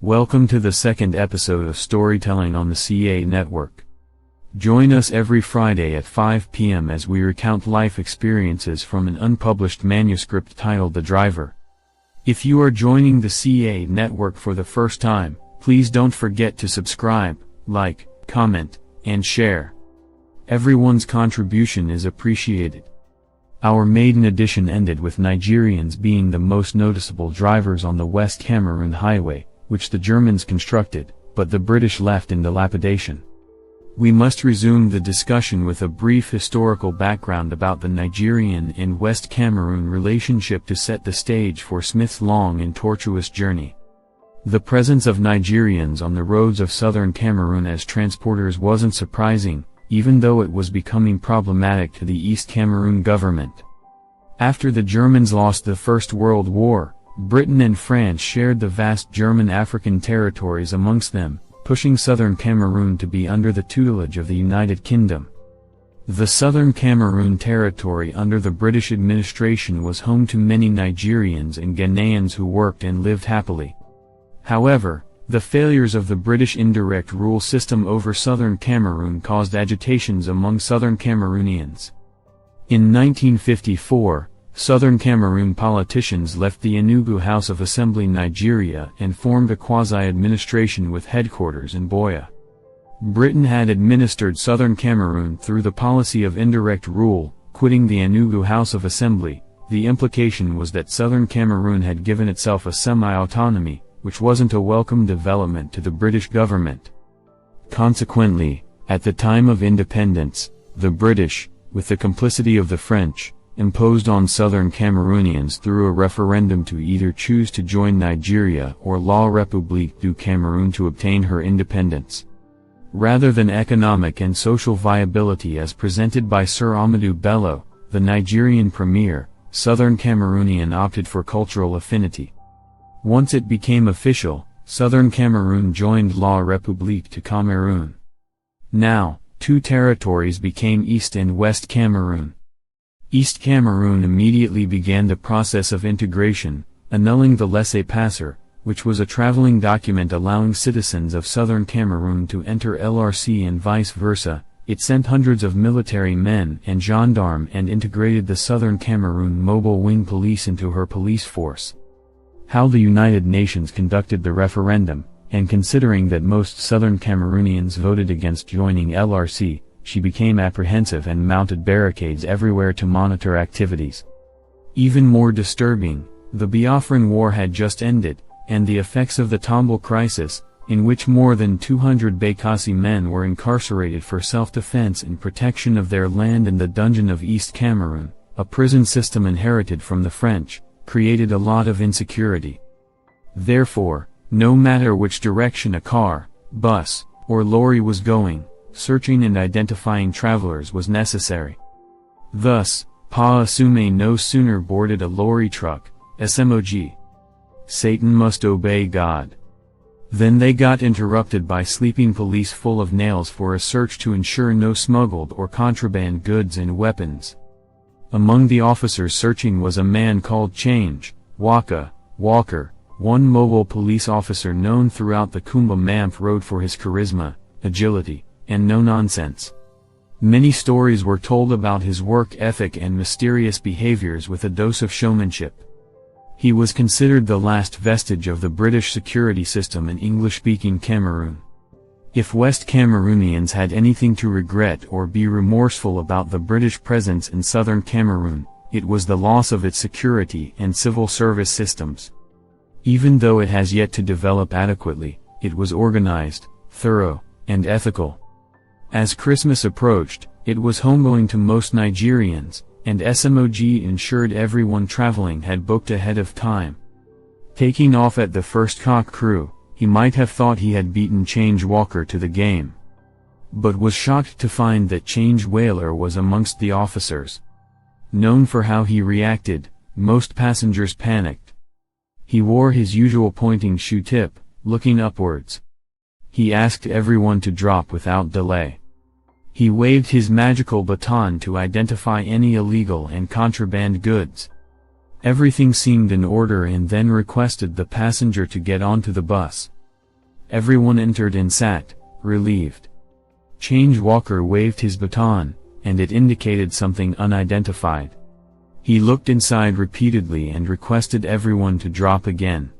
Welcome to the second episode of Storytelling on the CA Network. Join us every Friday at 5 p.m. as we recount life experiences from an unpublished manuscript titled The Driver. If you are joining the CA Network for the first time, please don't forget to subscribe, like, comment, and share. Everyone's contribution is appreciated. Our maiden edition ended with Nigerians being the most noticeable drivers on the West Cameroon Highway, which the Germans constructed, but the British left in dilapidation. We must resume the discussion with a brief historical background about the Nigerian and West Cameroon relationship to set the stage for Smith's long and tortuous journey. The presence of Nigerians on the roads of southern Cameroon as transporters wasn't surprising, even though it was becoming problematic to the East Cameroon government. After the Germans lost the First World War, Britain and France shared the vast German African territories amongst them, pushing southern Cameroon to be under the tutelage of the United Kingdom. The southern Cameroon territory under the British administration was home to many Nigerians and Ghanaians who worked and lived happily. However, the failures of the British indirect rule system over southern Cameroon caused agitations among southern Cameroonians. In 1954, southern Cameroon politicians left the Enugu House of Assembly Nigeria and formed a quasi-administration with headquarters in Buea. Britain had administered southern Cameroon through the policy of indirect rule, quitting the Enugu House of Assembly. The implication was that southern Cameroon had given itself a semi-autonomy, which wasn't a welcome development to the British government. Consequently, at the time of independence, the British, with the complicity of the French, imposed on southern Cameroonians through a referendum to either choose to join Nigeria or La République du Cameroun to obtain her independence. Rather than economic and social viability as presented by Sir Amadou Bello, the Nigerian premier, southern Cameroonian opted for cultural affinity. Once it became official, southern Cameroon joined La République du Cameroun. Now, two territories became East and West Cameroon. East Cameroon immediately began the process of integration, annulling the laissez-passer, which was a traveling document allowing citizens of southern Cameroon to enter LRC and vice versa. It sent hundreds of military men and gendarmes and integrated the Southern Cameroon Mobile Wing Police into her police force. How the United Nations conducted the referendum, and considering that most southern Cameroonians voted against joining LRC, she became apprehensive and mounted barricades everywhere to monitor activities. Even more disturbing, the Biafran War had just ended, and the effects of the Tombal crisis, in which more than 200 Bakassi men were incarcerated for self-defense and protection of their land in the dungeon of East Cameroon, a prison system inherited from the French, created a lot of insecurity. Therefore, no matter which direction a car, bus, or lorry was going, searching and identifying travelers was necessary. Thus, Pa Asume no sooner boarded a lorry truck, SMOG. Satan must obey God. Then they got interrupted by sleeping police full of nails for a search to ensure no smuggled or contraband goods and weapons. Among the officers searching was a man called Change, Walker, one mobile police officer known throughout the Kumba Mamph Road for his charisma, agility, and no-nonsense. Many stories were told about his work ethic and mysterious behaviors with a dose of showmanship. He was considered the last vestige of the British security system in English-speaking Cameroon. If West Cameroonians had anything to regret or be remorseful about the British presence in southern Cameroon, it was the loss of its security and civil service systems. Even though it has yet to develop adequately, it was organized, thorough, and ethical. As Christmas approached, it was homegoing to most Nigerians, and SMOG ensured everyone traveling had booked ahead of time. Taking off at the first cock crew, he might have thought he had beaten Change Walker to the game. But was shocked to find that Change Whaler was amongst the officers. Known for how he reacted, most passengers panicked. He wore his usual pointing shoe tip, looking upwards. He asked everyone to drop without delay. He waved his magical baton to identify any illegal and contraband goods. Everything seemed in order and then requested the passenger to get onto the bus. Everyone entered and sat, relieved. Change Walker waved his baton, and it indicated something unidentified. He looked inside repeatedly and requested everyone to drop again.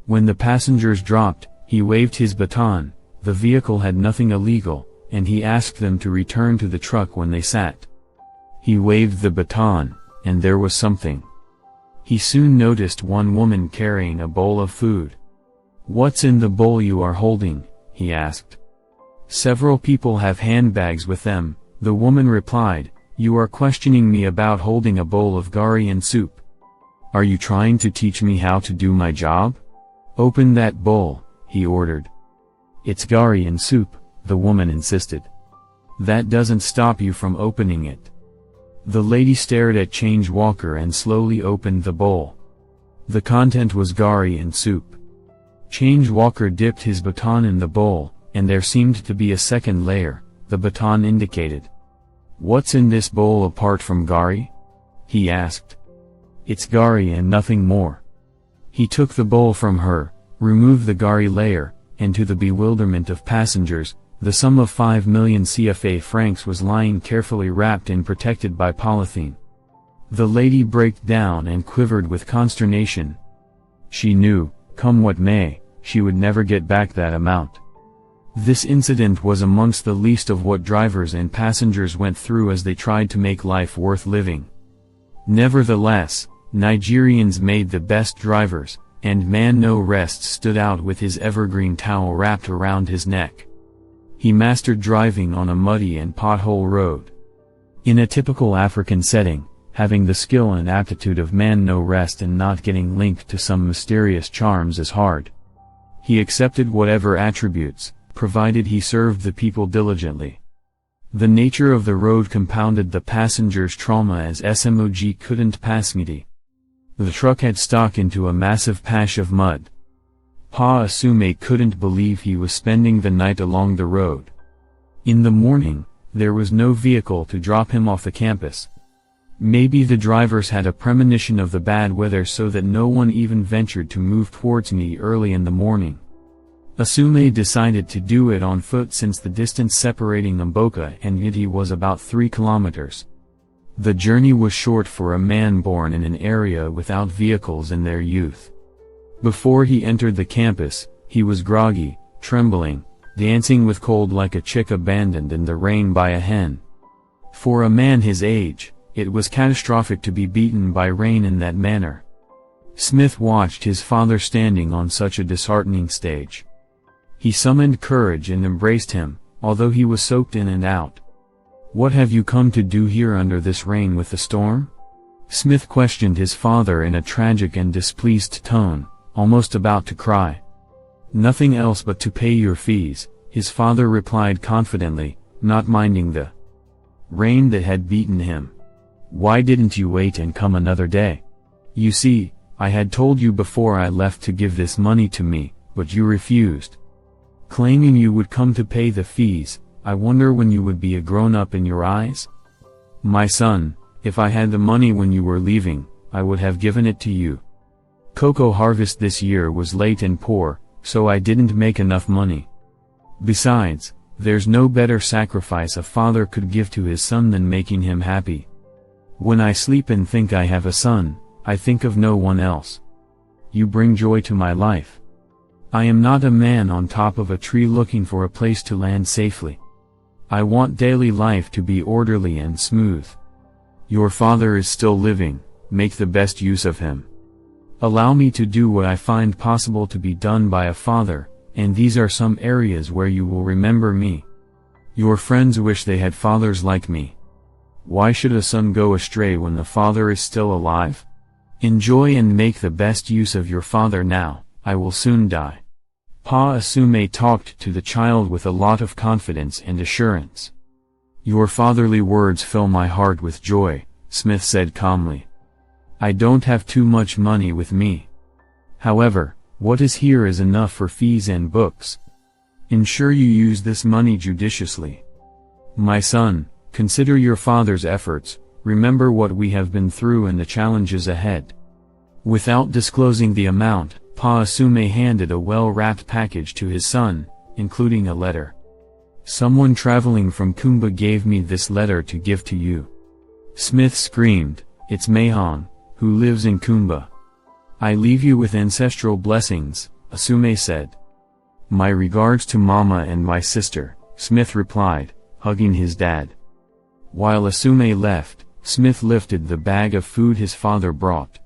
When the passengers dropped, he waved his baton. The vehicle had nothing illegal, and he asked them to return to the truck when they sat. He waved the baton, and there was something. He soon noticed one woman carrying a bowl of food. "What's in the bowl you are holding?" he asked. "Several people have handbags with them," the woman replied. "You are questioning me about holding a bowl of gari and soup. Are you trying to teach me how to do my job? Open that bowl," he ordered. "It's gari and soup," the woman insisted. "That doesn't stop you from opening it." The lady stared at Change Walker and slowly opened the bowl. The content was gari and soup. Change Walker dipped his baton in the bowl, and there seemed to be a second layer, the baton indicated. "What's in this bowl apart from gari?" he asked. "It's gari and nothing more." He took the bowl from her, removed the gari layer, and to the bewilderment of passengers, the sum of 5 million CFA francs was lying carefully wrapped and protected by polythene. The lady broke down and quivered with consternation. She knew, come what may, she would never get back that amount. This incident was amongst the least of what drivers and passengers went through as they tried to make life worth living. Nevertheless, Nigerians made the best drivers, and Man No Rest stood out with his evergreen towel wrapped around his neck. He mastered driving on a muddy and pothole road. In a typical African setting, having the skill and aptitude of Man No Rest and not getting linked to some mysterious charms is hard. He accepted whatever attributes, provided he served the people diligently. The nature of the road compounded the passengers' trauma as SMOG couldn't pass Ngiti. The truck had stuck into a massive patch of mud. Pa Asume couldn't believe he was spending the night along the road. In the morning, there was no vehicle to drop him off the campus. Maybe the drivers had a premonition of the bad weather so that no one even ventured to move towards me early in the morning. Asume decided to do it on foot since the distance separating Mboka and Ngiti was about 3 kilometers. The journey was short for a man born in an area without vehicles in their youth. Before he entered the campus, he was groggy, trembling, dancing with cold like a chick abandoned in the rain by a hen. For a man his age, it was catastrophic to be beaten by rain in that manner. Smith watched his father standing on such a disheartening stage. He summoned courage and embraced him, although he was soaked in and out. "What have you come to do here under this rain with the storm?" Smith questioned his father in a tragic and displeased tone, almost about to cry. "Nothing else but to pay your fees," his father replied confidently, not minding the rain that had beaten him. "Why didn't you wait and come another day? You see, I had told you before I left to give this money to me, but you refused. Claiming you would come to pay the fees, I wonder when you would be a grown-up in your eyes? My son, if I had the money when you were leaving, I would have given it to you. Cocoa harvest this year was late and poor, so I didn't make enough money. Besides, there's no better sacrifice a father could give to his son than making him happy. When I sleep and think I have a son, I think of no one else. You bring joy to my life. I am not a man on top of a tree looking for a place to land safely. I want daily life to be orderly and smooth. Your father is still living, make the best use of him. Allow me to do what I find possible to be done by a father, and these are some areas where you will remember me. Your friends wish they had fathers like me. Why should a son go astray when the father is still alive? Enjoy and make the best use of your father now, I will soon die." Pa Asume talked to the child with a lot of confidence and assurance. "Your fatherly words fill my heart with joy," Smith said calmly. "I don't have too much money with me. However, what is here is enough for fees and books. Ensure you use this money judiciously. My son, consider your father's efforts, remember what we have been through and the challenges ahead." Without disclosing the amount, Pa Asume handed a well-wrapped package to his son, including a letter. "Someone traveling from Kumba gave me this letter to give to you." Smith screamed, "It's Mahon, who lives in Kumba. I leave you with ancestral blessings," Asume said. "My regards to Mama and my sister," Smith replied, hugging his dad. While Asume left, Smith lifted the bag of food his father brought.